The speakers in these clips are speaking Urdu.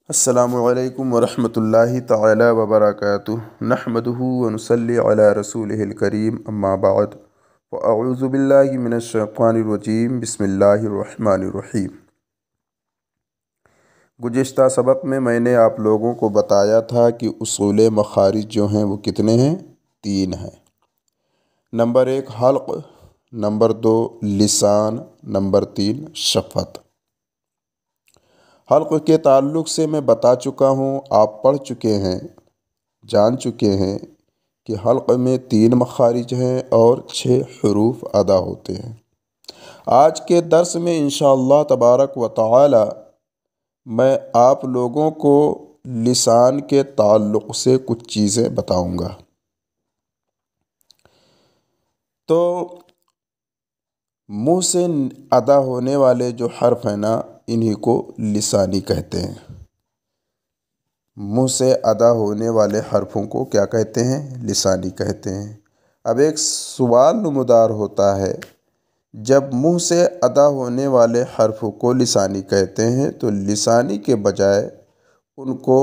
السلام علیکم ورحمۃ اللہ تعالی وبرکاتہ نحمدہ ونصلی علی رسولہ الکریم اما بعد فاعوذ باللہ من الشیطان الرجیم بسم اللہ الرحمن الرحیم۔ گزشتہ سبق میں نے آپ لوگوں کو بتایا تھا کہ اصول مخارج جو ہیں وہ کتنے ہیں؟ 3 ہیں۔ نمبر 1 حلق، نمبر 2 لسان، نمبر 3 شفت۔ حلق کے تعلق سے میں بتا چکا ہوں، آپ پڑھ چکے ہیں، جان چکے ہیں کہ حلق میں 3 مخارج ہیں اور 6 حروف ادا ہوتے ہیں۔ آج کے درس میں انشاءاللہ تبارک و تعالی میں آپ لوگوں کو لسان کے تعلق سے کچھ چیزیں بتاؤں گا۔ تو منہ سے ادا ہونے والے جو حرف ہیں نا، انہی کو لسانی کہتے ہیں۔ منہ سے ادا ہونے والے حرفوں کو کیا کہتے ہیں؟ لسانی کہتے ہیں۔ اب ایک سوال نمودار ہوتا ہے، جب منہ سے ادا ہونے والے حرف کو لسانی کہتے ہیں تو لسانی کے بجائے ان کو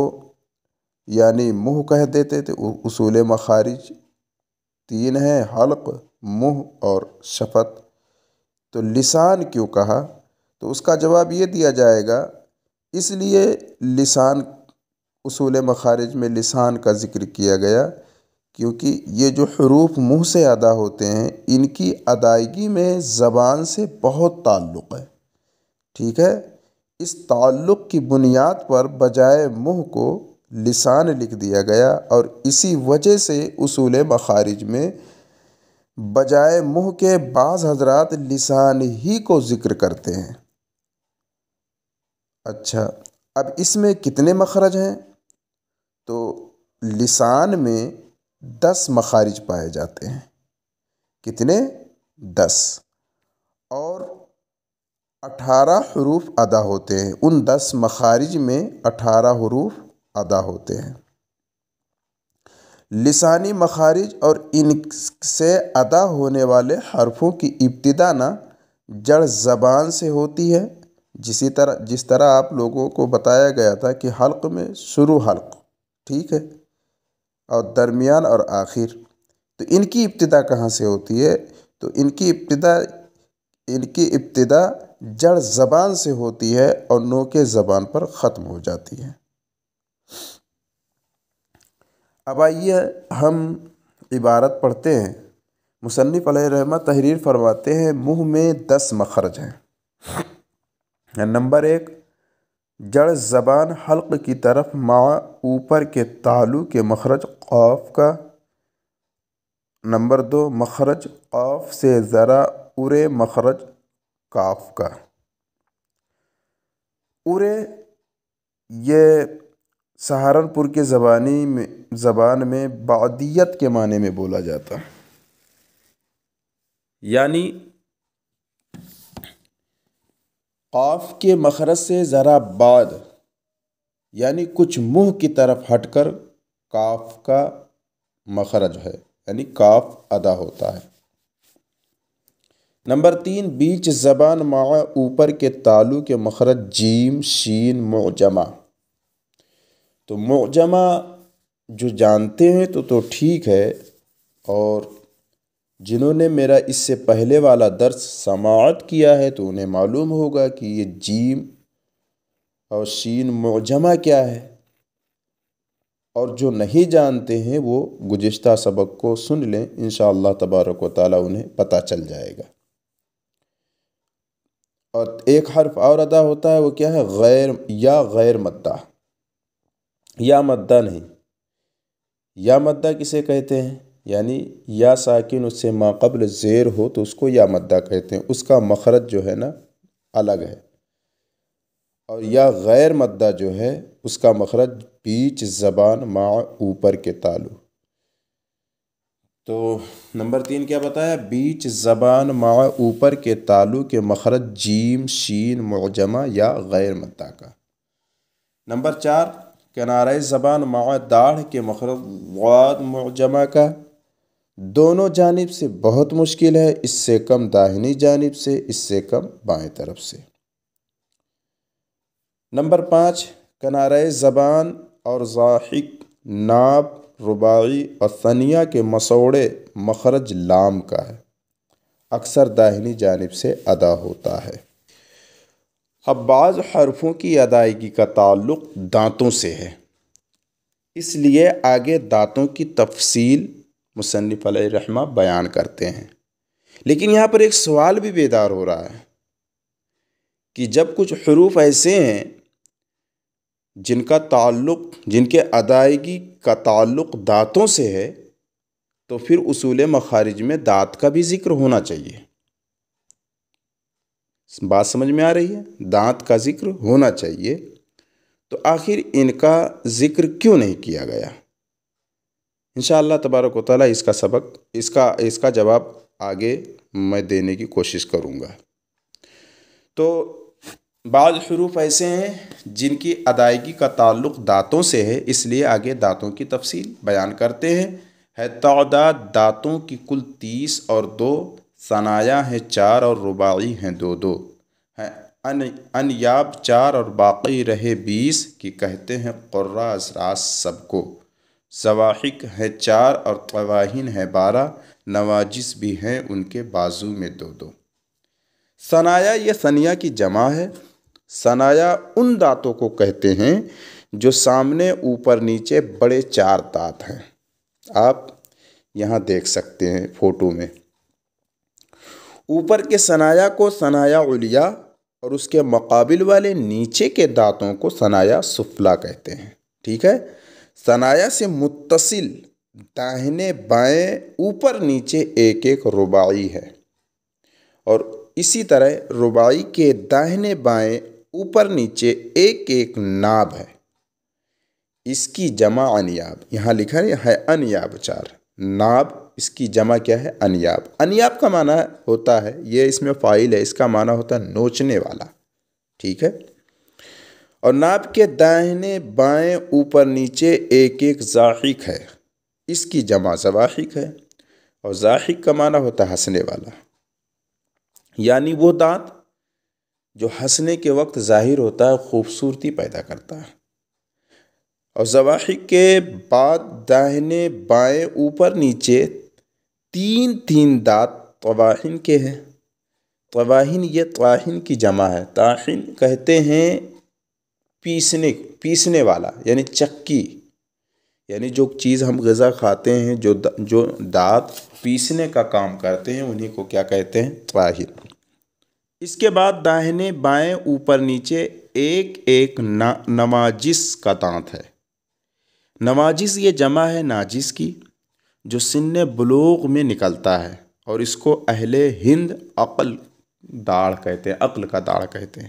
یعنی منہ کہہ دیتے تھے۔ اصول مخارج 3 ہیں، حلق، منہ اور شفت، تو لسان کیوں کہا؟ تو اس کا جواب یہ دیا جائے گا، اس لیے لسان اصول مخارج میں لسان کا ذکر کیا گیا کیونکہ یہ جو حروف منہ سے ادا ہوتے ہیں ان کی ادائیگی میں زبان سے بہت تعلق ہے، ٹھیک ہے؟ اس تعلق کی بنیاد پر بجائے منہ کو لسان لکھ دیا گیا، اور اسی وجہ سے اصول مخارج میں بجائے منہ کے بعض حضرات لسان ہی کو ذکر کرتے ہیں۔ اچھا، اب اس میں کتنے مخرج ہیں؟ تو لسان میں 10 مخارج پائے جاتے ہیں۔ کتنے؟ 10، اور 18 حروف ادا ہوتے ہیں۔ ان 10 مخارج میں 18 حروف ادا ہوتے ہیں۔ لسانی مخارج اور ان سے ادا ہونے والے حرفوں کی ابتدا نا جڑ زبان سے ہوتی ہے، جس طرح آپ لوگوں کو بتایا گیا تھا کہ حلق میں شروع حلق، ٹھیک ہے، اور درمیان اور آخر۔ تو ان کی ابتدا کہاں سے ہوتی ہے؟ تو ان کی ابتدا جڑ زبان سے ہوتی ہے اور نوک زبان پر ختم ہو جاتی ہے۔ اب آئیے ہم عبارت پڑھتے ہیں۔ مصنف علیہ رحمہ تحریر فرماتے ہیں، منہ میں 10 مخرج ہیں۔ نمبر 1 جڑ زبان حلق کی طرف مع اوپر کے تالو کے مخرج قاف کا۔ نمبر 2 مخرج قاف سے ذرا اورے مخرج کاف کا۔ اورے یہ سہارنپور کے زبان میں بعدیت کے معنی میں بولا جاتا ہے، یعنی قاف کے مخرج سے ذرا بعد، یعنی کچھ منہ کی طرف ہٹ کر کاف کا مخرج ہے، یعنی کاف ادا ہوتا ہے۔ نمبر 3 بیچ زبان مع اوپر کے تالو کے مخرج جیم شین معجمہ۔ تو معجمہ جو جانتے ہیں تو ٹھیک ہے، اور جنہوں نے میرا اس سے پہلے والا درس سماعت کیا ہے تو انہیں معلوم ہوگا کہ یہ جیم اور شین معجمہ کیا ہے، اور جو نہیں جانتے ہیں وہ گزشتہ سبق کو سن لیں، انشاءاللہ تبارک و تعالی انہیں پتہ چل جائے گا۔ اور ایک حرف اور ادا ہوتا ہے، وہ کیا ہے؟ غیر مدہ، یا مدہ نہیں۔ یا مدہ کسے کہتے ہیں؟ یعنی یا ساکن اس سے ما قبل زیر ہو تو اس کو یا مدہ کہتے ہیں، اس کا مخرج جو ہے نا الگ ہے۔ اور یا غیر مدہ جو ہے اس کا مخرج بیچ زبان مع اوپر کے تالو۔ تو نمبر 3 کیا بتایا؟ بیچ زبان مع اوپر کے تالو کے مخرج جیم شین معجمہ یا غیر مدہ کا۔ نمبر 4 کنارہ زبان مع داڑھ کے مخرج ضاد معجمہ کا۔ دونوں جانب سے بہت مشکل ہے، اس سے کم داہنی جانب سے، اس سے کم بائیں طرف سے۔ نمبر 5 کنارۂ زبان اور ضاحک، ناب، رباعی اور ثنیہ کے مسوڑے مخرج لام کا ہے، اکثر داہنی جانب سے ادا ہوتا ہے۔ اب بعض حرفوں کی ادائیگی کا تعلق دانتوں سے ہے، اس لیے آگے دانتوں کی تفصیل مصنف علیہ رحمہ بیان کرتے ہیں۔ لیکن یہاں پر ایک سوال بھی بیدار ہو رہا ہے کہ جب کچھ حروف ایسے ہیں جن کے ادائیگی کا تعلق دانتوں سے ہے، تو پھر اصول مخارج میں دانت کا بھی ذکر ہونا چاہیے۔ بات سمجھ میں آ رہی ہے؟ دانت کا ذکر ہونا چاہیے، تو آخر ان کا ذکر کیوں نہیں کیا گیا؟ انشاءاللہ تبارک و تعالیٰ اس کا جواب آگے میں دینے کی کوشش کروں گا۔ تو بعض حروف ایسے ہیں جن کی ادائیگی کا تعلق دانتوں سے ہے، اس لیے آگے دانتوں کی تفصیل بیان کرتے ہیں۔ ہے تعداد دانتوں کی کل 30 اور 2، ثنایا ہیں 4 اور رباعی ہیں 2 ہے، انیاب 4 اور باقی رہے 20 کی کہتے ہیں قراء اذراء سب کو، ضواحک ہے 4 اور طواہین ہے 12، نواجس بھی ہیں ان کے بازو میں 2۔ ثنایا یہ ثنیہ کی جمع ہے۔ ثنایا ان دانتوں کو کہتے ہیں جو سامنے، اوپر، نیچے بڑے 4 دانت ہیں۔ آپ یہاں دیکھ سکتے ہیں فوٹو میں، اوپر کے ثنایا کو ثنایا علیا اور اس کے مقابل والے نیچے کے دانتوں کو ثنایا سفلی کہتے ہیں۔ ٹھیک ہے؟ ثنایا سے متصل داہنے بائیں اوپر نیچے ایک ایک رباعی ہے، اور اسی طرح رباعی کے داہنے بائیں اوپر نیچے ایک ایک ناب ہے، اس کی جمع انیاب، یہاں لکھا ہے انیاب 4، ناب اس کی جمع کیا ہے؟ انیاب۔ انیاب کا معنی ہوتا ہے، یہ اس میں فاعل ہے، اس کا معنی ہوتا ہے نوچنے والا۔ ٹھیک ہے؟ اور ناب کے داہنے بائیں اوپر نیچے ایک ایک ضاحک ہے، اس کی جمع ضواحک ہے، اور ضاحک کا معنی ہوتا ہے ہنسنے والا، یعنی وہ دانت جو ہنسنے کے وقت ظاہر ہوتا ہے، خوبصورتی پیدا کرتا ہے۔ اور ضواحک کے بعد داہنے بائیں اوپر نیچے 3 دانت طواہین کے ہیں۔ طواہین یہ طاہن کی جمع ہے، طاہن کہتے ہیں پیسنے والا، یعنی چکی، یعنی جو چیز ہم غذا کھاتے ہیں، جو دانت پیسنے کا کام کرتے ہیں، انہیں کو کیا کہتے ہیں؟ طاہن۔ اس کے بعد داہنے بائیں اوپر نیچے ایک ایک نواجس کا دانت ہے۔ نواجس یہ جمع ہے ناجس کی، جو سن بلوغ میں نکلتا ہے، اور اس کو اہل ہند عقل داڑھ کہتے ہیں، عقل کا داڑھ کہتے ہیں۔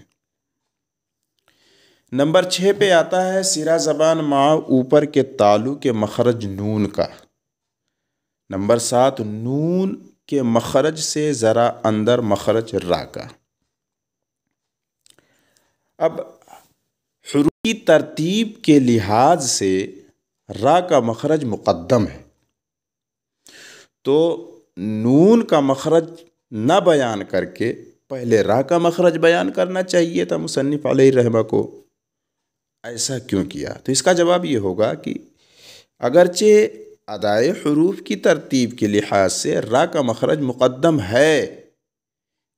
نمبر 6 پہ آتا ہے سرا زبان مع اوپر کے تالو کے مخرج نون کا۔ نمبر 7 نون کے مخرج سے ذرا اندر مخرج را کا۔ اب حروفی ترتیب کے لحاظ سے را کا مخرج مقدم ہے، تو نون کا مخرج نہ بیان کر کے پہلے را کا مخرج بیان کرنا چاہیے تھا مصنف علیہ رحمہ کو۔ ایسا کیوں کیا؟ تو اس کا جواب یہ ہوگا کہ اگرچہ ادائے حروف کی ترتیب کے لحاظ سے را کا مخرج مقدم ہے،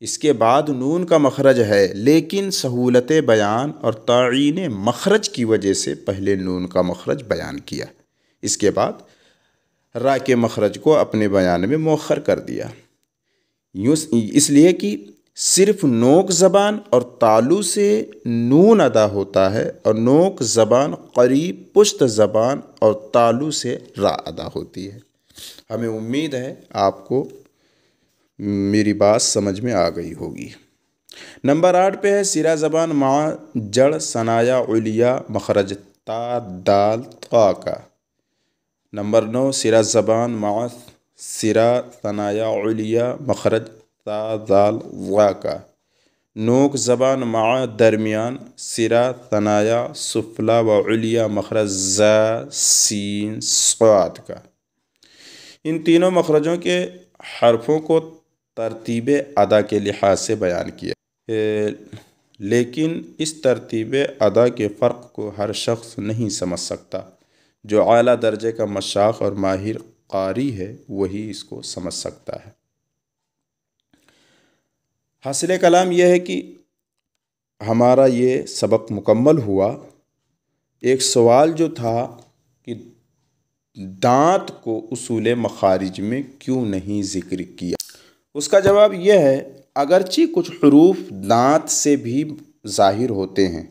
اس کے بعد نون کا مخرج ہے، لیکن سہولت بیان اور تعین مخرج کی وجہ سے پہلے نون کا مخرج بیان کیا، اس کے بعد را کے مخرج کو اپنے بیان میں مؤخر کر دیا۔ اس لیے کہ صرف نوک زبان اور تالو سے نون ادا ہوتا ہے، اور نوک زبان قریب پشت زبان اور تالو سے را ادا ہوتی ہے۔ ہمیں امید ہے آپ کو میری بات سمجھ میں آ گئی ہوگی۔ نمبر 8 پہ ہے سرا زبان مع جڑ ثنایا علیا مخرج تا دال طا کا۔ نمبر 9 سرا زبان مع سرا ثنایا علیا مخرج تا دال وا کا۔ نوک زبان مع درمیان سرا ثنایا سفلا و علیا مخرج زا سین صاد کا۔ ان تینوں مخرجوں کے حرفوں کو ترتیب ادا کے لحاظ سے بیان کیا، لیکن اس ترتیب ادا کے فرق کو ہر شخص نہیں سمجھ سکتا۔ جو اعلیٰ درجے کا مشاق اور ماہر قاری ہے وہی اس کو سمجھ سکتا ہے۔ حاصل کلام یہ ہے کہ ہمارا یہ سبق مکمل ہوا۔ ایک سوال جو تھا کہ دانت کو اصول مخارج میں کیوں نہیں ذکر کیا، اس کا جواب یہ ہے اگرچہ کچھ حروف دانت سے بھی ظاہر ہوتے ہیں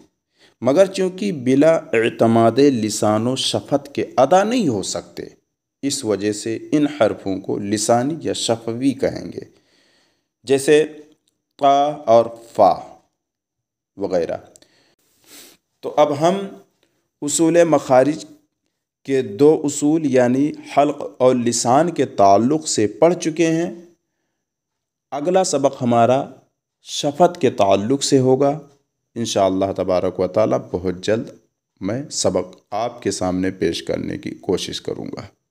مگر چونکہ بلا اعتماد لسان و شفت کے ادا نہیں ہو سکتے، اس وجہ سے ان حرفوں کو لسانی یا شفوی کہیں گے، جیسے قا اور فا وغیرہ۔ تو اب ہم اصول مخارج کے دو اصول یعنی حلق اور لسان کے تعلق سے پڑھ چکے ہیں۔ اگلا سبق ہمارا شفت کے تعلق سے ہوگا۔ انشاءاللہ تبارک و تعالی بہت جلد میں سبق آپ کے سامنے پیش کرنے کی کوشش کروں گا۔